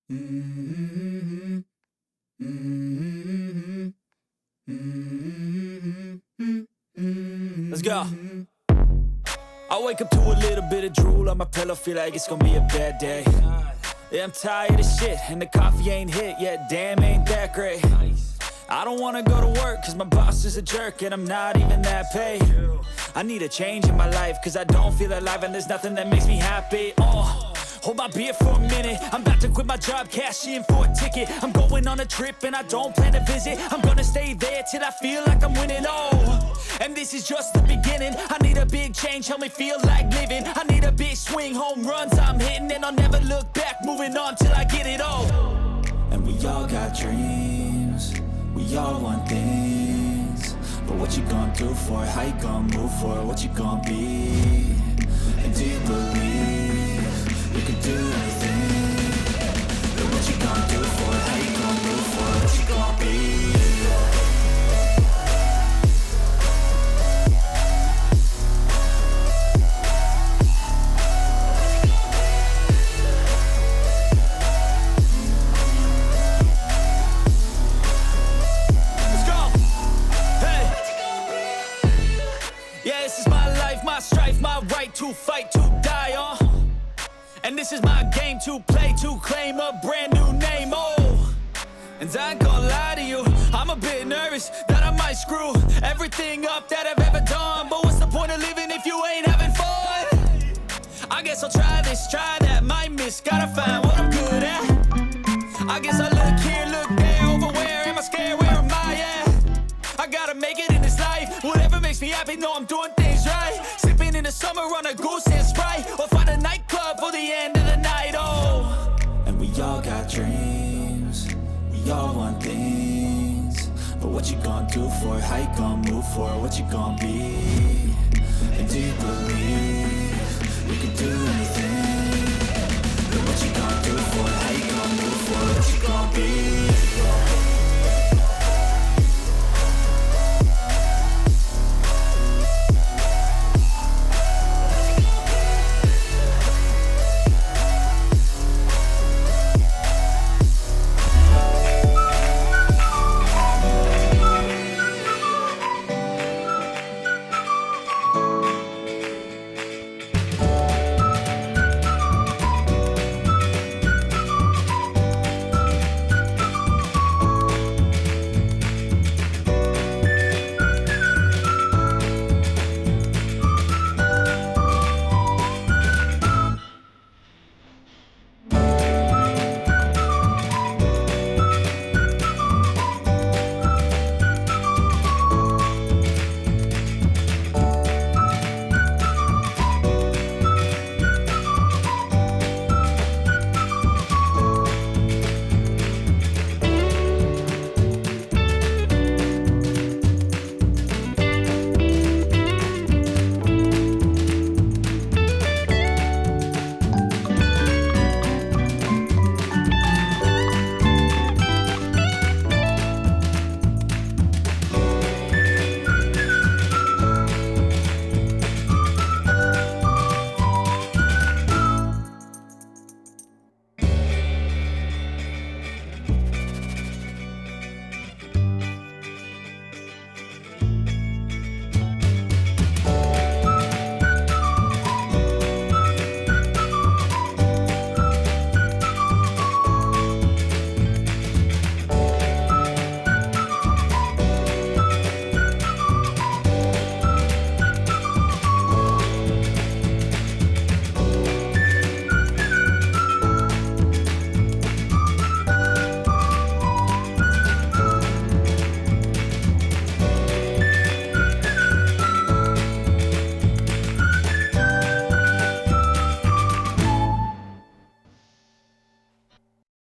Mm-hmm. Mm-hmm. Mm-hmm. Let's go. I wake up to a little bit of drool on my pillow, feel like it's gonna be a bad day. Yeah, I'm tired of shit, and the coffee ain't hit yet, damn, ain't that great. I don't wanna go to work, cause my boss is a jerk, and I'm not even that paid. I need a change in my life, cause I don't feel alive, and there's nothing that makes me happy. Hold my beer for a minute, I'm about to quit my job, cash in for a ticket. I'm going on a trip and I don't plan to visit. I'm gonna stay there till I feel like I'm winning, and this is just the beginning. I need a big change, help me feel like living. I need a big swing, home runs I'm hitting, and I'll never look back, moving on till I get it all. And we all got dreams, we all want things, but what you gonna do for it? How you gonna move for it? What you gonna be? And do you believe you can do anything? But what you gonna do for it? How you gonna move for it? What you gonna be? Let's go! Hey! Yeah, this is my life, my strife, my right to fight, to die on. And this is my game to play, to claim a brand new name, And I ain't gonna lie to you, I'm a bit nervous that I might screw everything up that I've ever done. But what's the point of living if you ain't having fun? I guess I'll try this, try that, might miss, gotta find what I'm good at. I guess I look here, look there, over where am I scared, where am I at? I gotta make it in this life, whatever makes me happy, know I'm doing things right. Sipping in the summer on a goose and Sprite, or find a nightclub for the end of the night, And we all got dreams, we all want things, but what you gonna do for it? How you gonna move for it? What you gonna be? And do you believe you can do anything? But what you gonna do for it? How you gonna move for it? What you gonna be?